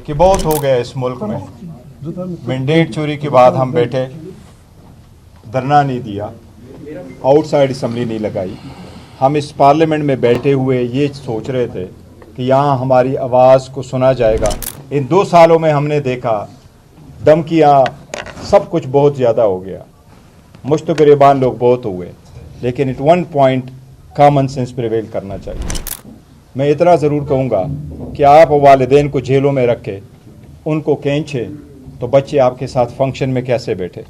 कि बहुत हो गया इस मुल्क में। मैंडेट चोरी के बाद हम बैठे, धरना नहीं दिया, आउटसाइड असम्बली नहीं लगाई। हम इस पार्लियामेंट में बैठे हुए ये सोच रहे थे कि यहाँ हमारी आवाज़ को सुना जाएगा। इन 2 सालों में हमने देखा धमकियाँ, सब कुछ बहुत ज़्यादा हो गया, मुश्त गिरबान लोग बहुत हुए, लेकिन at one point common sense prevail करना चाहिए। मैं इतना ज़रूर कहूँगा कि आप वालिदैन को जेलों में रखे, उनको खींचे, तो बच्चे आपके साथ फंक्शन में कैसे बैठे,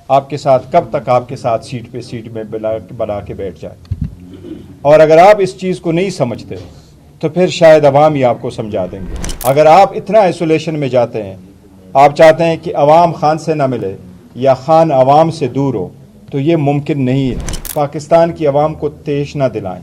आपके साथ कब तक आपके साथ सीट पे सीट में बना के बैठ जाए। और अगर आप इस चीज़ को नहीं समझते तो फिर शायद अवाम ही आपको समझा देंगे। अगर आप इतना आइसोलेशन में जाते हैं, आप चाहते हैं कि अवाम खान से ना मिले या खान अवाम से दूर हो, तो ये मुमकिन नहीं है। पाकिस्तान की अवाम को तेश ना दिलाएं।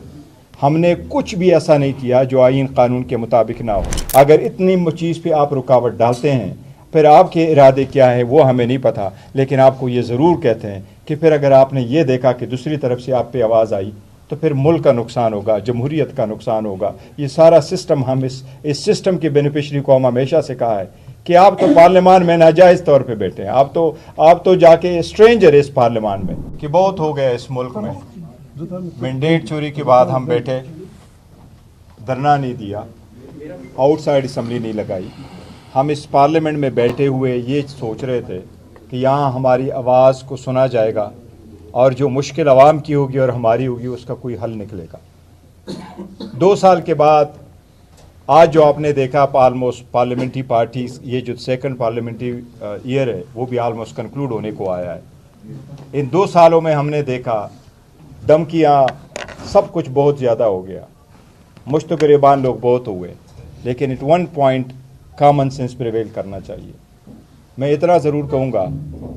हमने कुछ भी ऐसा नहीं किया जो आईन कानून के मुताबिक ना हो। अगर इतनी चीज़ पे आप रुकावट डालते हैं, फिर आपके इरादे क्या है वो हमें नहीं पता, लेकिन आपको ये ज़रूर कहते हैं कि फिर अगर आपने ये देखा कि दूसरी तरफ से आप पे आवाज़ आई, तो फिर मुल्क का नुकसान होगा, जमहूरियत का नुकसान होगा। ये सारा सिस्टम, हम इस सिस्टम के बेनिफिशरी को हम हमेशा से कहा है कि आप तो पार्लियामान में नाजायज़ तौर पे बैठे हैं, आप तो जाके स्ट्रेंजर है इस पार्लियामान में। कि बहुत हो गया इस मुल्क में। मैंडेट चोरी के बाद हम बैठे, धरना नहीं दिया, आउटसाइड असम्बली नहीं लगाई। हम इस पार्लियामेंट में बैठे हुए ये सोच रहे थे कि यहाँ हमारी आवाज़ को सुना जाएगा और जो मुश्किल आवाम की होगी और हमारी होगी उसका कोई हल निकलेगा। 2 साल के बाद आज जो आपने देखा ऑलमोस्ट पार्लियामेंट्री पार्टीज, ये जो सेकंड पार्लियामेंट्री ईयर है वो भी ऑलमोस्ट कंक्लूड होने को आया है। इन 2 सालों में हमने देखा धमकियाँ, सब कुछ बहुत ज़्यादा हो गया, मुश्त गिरबान लोग बहुत हुए, लेकिन at one point common sense prevail करना चाहिए। मैं इतना ज़रूर कहूँगा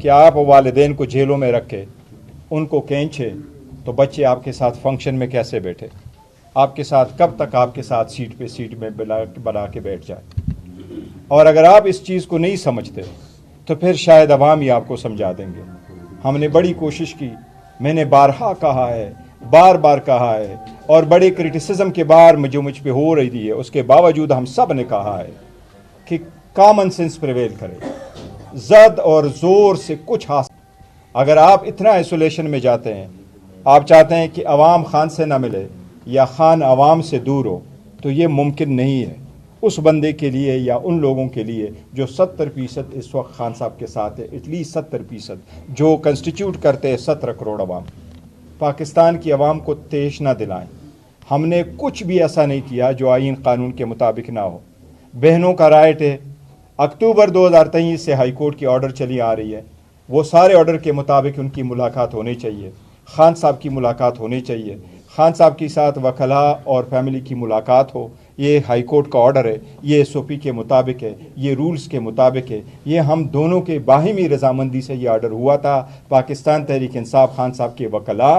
कि आप वालिदैन को जेलों में रखे, उनको खींचे, तो बच्चे आपके साथ फंक्शन में कैसे बैठे, आपके साथ कब तक आपके साथ सीट पे सीट में बना के बैठ जाए। और अगर आप इस चीज़ को नहीं समझते तो फिर शायद अवाम ही आपको समझा देंगे। हमने बड़ी कोशिश की, मैंने बारहा कहा है, बार बार कहा है, और बड़े क्रिटिसिज्म के बार जो मुझ पे हो रही थी है, उसके बावजूद हम सब ने कहा है कि कॉमन सेंस प्रिवेल करे, जद और ज़ोर से कुछ हासिल। अगर आप इतना आइसोलेशन में जाते हैं, आप चाहते हैं कि अवाम खान से ना मिले या खान अवाम से दूर हो, तो ये मुमकिन नहीं है उस बंदे के लिए या उन लोगों के लिए जो 70% इस वक्त खान साहब के साथ है, एटलीस्ट 70% जो कंस्टिट्यूट करते हैं 17 करोड़ अवाम। पाकिस्तान की अवाम को तेश ना दिलाएं। हमने कुछ भी ऐसा नहीं किया जो आईन कानून के मुताबिक ना हो। बहनों का राइट है, अक्टूबर 2023 से हाई कोर्ट की ऑर्डर चली आ रही है, वो सारे ऑर्डर के मुताबिक उनकी मुलाकात होनी चाहिए, खान साहब की मुलाकात होनी चाहिए, खान साहब के साथ वकला और फैमिली की मुलाकात हो। ये हाई कोर्ट का ऑर्डर है, ये एसओपी के मुताबिक है, ये रूल्स के मुताबिक है, ये हम दोनों के बाहिमी रजामंदी से ये ऑर्डर हुआ था। पाकिस्तान तहरीक इंसाफ, खान साहब के वकला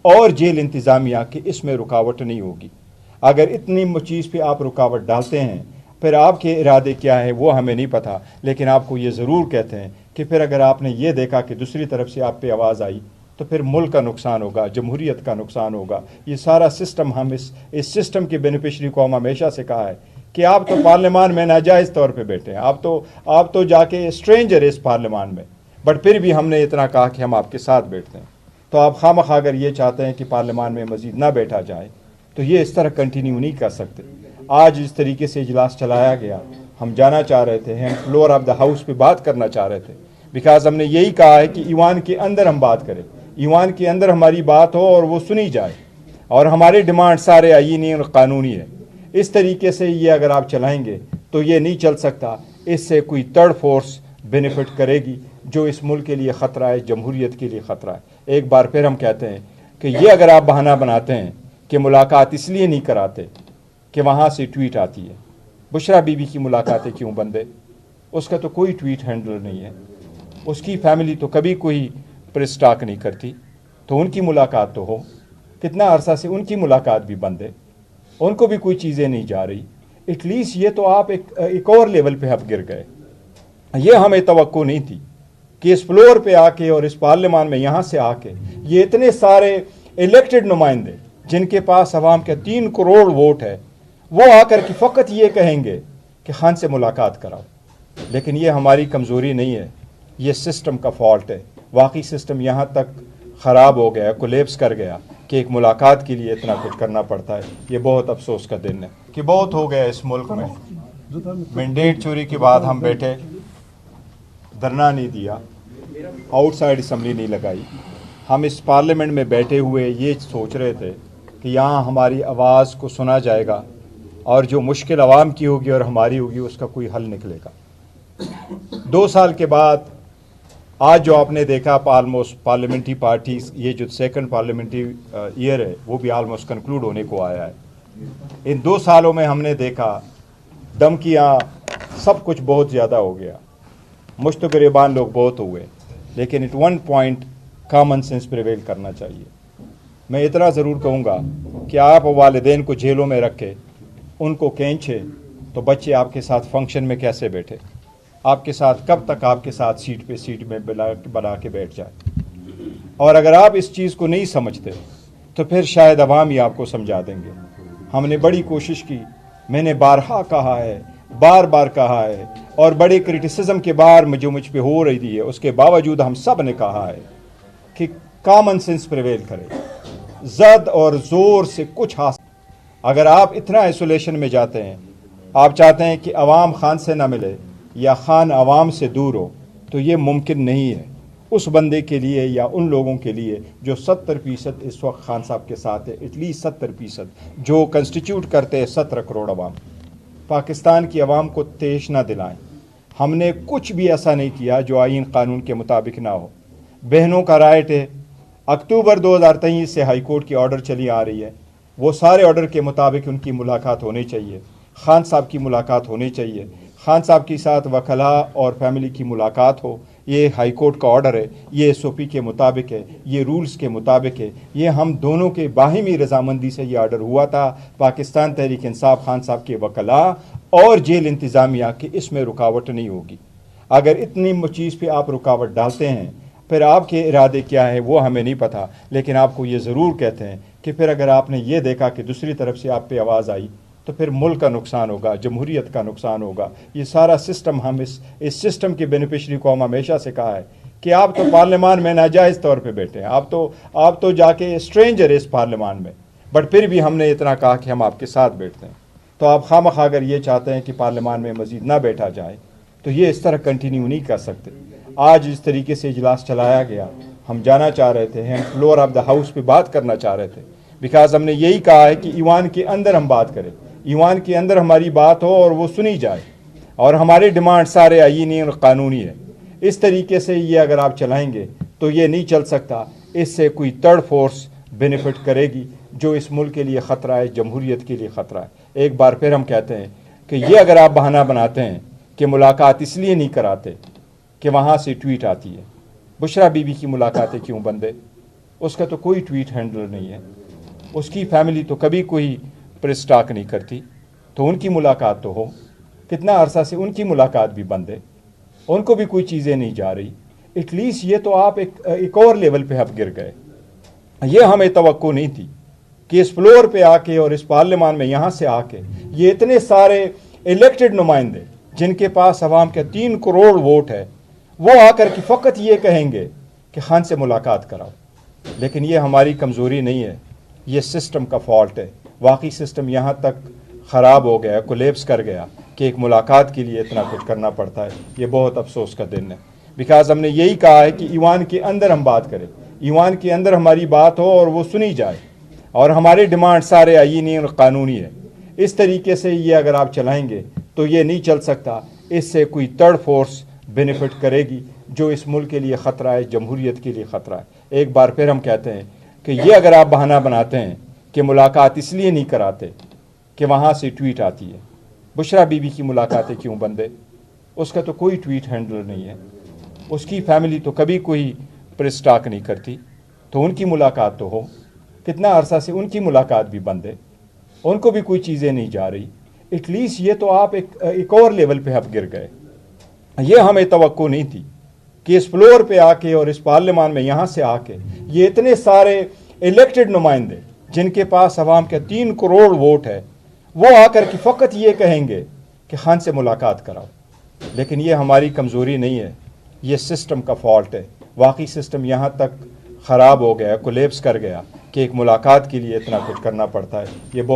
और जेल इंतज़ामिया कि इसमें रुकावट नहीं होगी। अगर इतनी चीज़ पे आप रुकावट डालते हैं, फिर आपके इरादे क्या है वो हमें नहीं पता, लेकिन आपको ये ज़रूर कहते हैं कि फिर अगर आपने ये देखा कि दूसरी तरफ से आप पे आवाज़ आई, तो फिर मुल्क का नुकसान होगा, जमहूरियत का नुकसान होगा। ये सारा सिस्टम, हम इस सिस्टम के बेनिफिशरी को हम हमेशा से कहा है कि आप तो पार्लियामान में नाजायज़ तौर पे बैठे हैं, आप तो जाके स्ट्रेंजर है इस पार्लियामान में, बट फिर भी हमने इतना कहा कि हम आपके साथ बैठते हैं। तो आप खामखा अगर ये चाहते हैं कि पार्लियामान में मज़ीद ना बैठा जाए, तो ये इस तरह कंटिन्यू नहीं कर सकते। आज इस तरीके से इजलास चलाया गया, हम जाना चाह रहे थे, हम फ्लोर ऑफ द हाउस पे बात करना चाह रहे थे, बिकॉज हमने यही कहा है कि ईवान के अंदर हम बात करें, ईवान के अंदर हमारी बात हो और वो सुनी जाए, और हमारे डिमांड सारे आईनी और कानूनी है। इस तरीके से ये अगर आप चलाएंगे तो ये नहीं चल सकता। इससे कोई थर्ड फोर्स बेनिफिट करेगी जो इस मुल्क के लिए ख़तरा है, जमहूरियत के लिए ख़तरा है। एक बार फिर हम कहते हैं कि ये अगर आप बहाना बनाते हैं कि मुलाकात इसलिए नहीं कराते कि वहाँ से ट्वीट आती है, बुशरा बीबी की मुलाकातें क्यों बंद है? उसका तो कोई ट्वीट हैंडलर नहीं है, उसकी फैमिली तो कभी कोई प्रेस टॉक नहीं करती, तो उनकी मुलाकात तो हो। कितना अरसा से उनकी मुलाकात भी बंद है, उनको भी कोई चीज़ें नहीं जा रही। एटलीस्ट ये तो आप एक और लेवल पे आप गिर गए। ये हमें तवक्को नहीं थी कि इस फ्लोर पे आके और इस पार्लियामान में यहाँ से आके ये इतने सारे इलेक्टेड नुमाइंदे जिनके पास अवाम के 3 करोड़ वोट है, वो आकर के फ़कत ये कहेंगे कि खान से मुलाकात कराओ, लेकिन ये हमारी कमज़ोरी नहीं है, ये सिस्टम का फॉल्ट है। वाकई सिस्टम यहाँ तक ख़राब हो गया, कोलेप्स कर गया कि एक मुलाकात के लिए इतना कुछ करना पड़ता है। ये बहुत अफसोस का दिन है कि बहुत हो गया इस मुल्क में। मैंडेट चोरी के बाद हम बैठे, धरना नहीं दिया, आउटसाइड असम्बली नहीं लगाई। हम इस पार्लियामेंट में बैठे हुए ये सोच रहे थे कि यहाँ हमारी आवाज़ को सुना जाएगा और जो मुश्किल आवाम की होगी और हमारी होगी उसका कोई हल निकलेगा। 2 साल के बाद आज जो आपने देखा ऑलमोस्ट पार्लियामेंट्री पार्टीज, ये जो सेकंड पार्लियामेंट्री ईयर है वो भी ऑलमोस्ट कंक्लूड होने को आया है। इन 2 सालों में हमने देखा धमकियाँ, सब कुछ बहुत ज़्यादा हो गया, मुश्त गिरबान लोग बहुत हुए, लेकिन at one point common sense prevail करना चाहिए। मैं इतना ज़रूर कहूँगा कि आप वालिदैन को जेलों में रखे, उनको खींचे, तो बच्चे आपके साथ फंक्शन में कैसे बैठे, आपके साथ कब तक आपके साथ सीट पे सीट में बना के बैठ जाए। और अगर आप इस चीज़ को नहीं समझते तो फिर शायद अवाम ही आपको समझा देंगे। हमने बड़ी कोशिश की, मैंने बारहा कहा है, बार बार कहा है, और बड़े क्रिटिसिज्म के बार जो मुझ पे हो रही थी है उसके बावजूद हम सब ने कहा है कि कॉमन सेंस प्रिवेल करे, जद और ज़ोर से कुछ हासिल। अगर आप इतना आइसोलेशन में जाते हैं, आप चाहते हैं कि अवाम खान से ना मिले या खान अवाम से दूर हो, तो ये मुमकिन नहीं है उस बंदे के लिए या उन लोगों के लिए जो 70% इस वक्त खान साहब के साथ है, एटलीस्ट 70% जो कंस्टिट्यूट करते हैं 17 करोड़ अवाम। पाकिस्तान की अवाम को तेश ना दिलाएं। हमने कुछ भी ऐसा नहीं किया जो आईन कानून के मुताबिक ना हो। बहनों का राइट है, अक्टूबर 2023 से हाई कोर्ट की ऑर्डर चली आ रही है, वो सारे ऑर्डर के मुताबिक उनकी मुलाकात होनी चाहिए, खान साहब की मुलाकात होनी चाहिए, खान साहब के साथ वकला और फैमिली की मुलाकात हो। ये हाई कोर्ट का ऑर्डर है, ये SOP के मुताबिक है, ये रूल्स के मुताबिक है, ये हम दोनों के बाहिमी रजामंदी से ये ऑर्डर हुआ था। पाकिस्तान तहरीक इंसाफ, खान साहब के वकला और जेल इंतज़ामिया की इसमें रुकावट नहीं होगी। अगर इतनी चीज़ पे आप रुकावट डालते हैं, फिर आपके इरादे क्या है वो हमें नहीं पता, लेकिन आपको ये ज़रूर कहते हैं कि फिर अगर आपने ये देखा कि दूसरी तरफ से आप पे आवाज़ आई तो फिर मुल्क का नुकसान होगा, जमहूरियत का नुकसान होगा। ये सारा सिस्टम, हम इस सिस्टम के बेनिफिशरी को हम हमेशा से कहा है कि आप तो पार्लियामान में नाजायज़ तौर पे बैठे हैं, आप तो जाके स्ट्रेंजर है इस पार्लियामान में, बट फिर भी हमने इतना कहा कि हम आपके साथ बैठते हैं। तो आप खामखा अगर ये चाहते हैं कि पार्लियामान में मज़ीद ना बैठा जाए तो ये इस तरह कंटिन्यू नहीं कर सकते। आज इस तरीके से इजलास चलाया गया, हम जाना चाह रहे थे, हम फ्लोर ऑफ द हाउस पे बात करना चाह रहे थे, बिकॉज हमने यही कहा है कि ईवान के अंदर हम बात करें, ईवान के अंदर हमारी बात हो और वो सुनी जाए, और हमारे डिमांड सारे आईनी और कानूनी है। इस तरीके से ये अगर आप चलाएंगे तो ये नहीं चल सकता। इससे कोई थर्ड फोर्स बेनिफिट करेगी जो इस मुल्क के लिए ख़तरा है, जमहूरियत के लिए ख़तरा है। एक बार फिर हम कहते हैं कि ये अगर आप बहाना बनाते हैं कि मुलाकात इसलिए नहीं कराते कि वहाँ से ट्वीट आती है, बुशरा बीबी की मुलाकातें क्यों बंद है? उसका तो कोई ट्वीट हैंडलर नहीं है, उसकी फैमिली तो कभी कोई प्रेस टॉक नहीं करती, तो उनकी मुलाकात तो हो। कितना अरसा से उनकी मुलाकात भी बंद है, उनको भी कोई चीज़ें नहीं जा रही। एटलीस्ट ये तो आप एक और लेवल पे आप गिर गए। ये हमें तवक्को नहीं थी कि इस फ्लोर पे आके और इस पार्लियामान में यहाँ से आके ये इतने सारे इलेक्टेड नुमाइंदे जिनके पास अवाम के 3 करोड़ वोट है, वो आकर के फ़कत ये कहेंगे कि खान से मुलाकात कराओ। लेकिन ये हमारी कमज़ोरी नहीं है, ये सिस्टम का फॉल्ट है। वाकई सिस्टम यहाँ तक ख़राब हो गया, कोलेप्स कर गया कि एक मुलाकात के लिए इतना कुछ करना पड़ता है। ये बहुत अफसोस का दिन है, बिकॉज हमने यही कहा है कि ईवान के अंदर हम बात करें, ईवान के अंदर हमारी बात हो और वो सुनी जाए, और हमारे डिमांड सारे आईनी और कानूनी है। इस तरीके से ये अगर आप चलाएंगे तो ये नहीं चल सकता। इससे कोई थर्ड फोर्स बेनिफिट करेगी जो इस मुल्क के लिए ख़तरा है, जमहूरियत के लिए ख़तरा है। एक बार फिर हम कहते हैं कि ये अगर आप बहाना बनाते हैं कि मुलाकात इसलिए नहीं कराते कि वहाँ से ट्वीट आती है, बुशरा बीबी की मुलाकातें क्यों बंद है? उसका तो कोई ट्वीट हैंडलर नहीं है, उसकी फैमिली तो कभी कोई प्रेस टॉक नहीं करती, तो उनकी मुलाकात तो हो। कितना अरसा से उनकी मुलाकात भी बंद है, उनको भी कोई चीज़ें नहीं जा रही। एटलीस्ट ये तो आप एक और लेवल पे आप गिर गए। ये हमें तवक्को नहीं थी कि इस फ्लोर पे आके और इस पार्लियामान में यहाँ से आके ये इतने सारे इलेक्टेड नुमाइंदे जिनके पास अवाम के 3 करोड़ वोट है, वो आकर के फ़कत ये कहेंगे कि खान से मुलाकात कराओ, लेकिन ये हमारी कमज़ोरी नहीं है, ये सिस्टम का फॉल्ट है। वाकई सिस्टम यहाँ तक ख़राब हो गया, कोलैप्स कर गया कि एक मुलाकात के लिए इतना कुछ करना पड़ता है। ये बहुत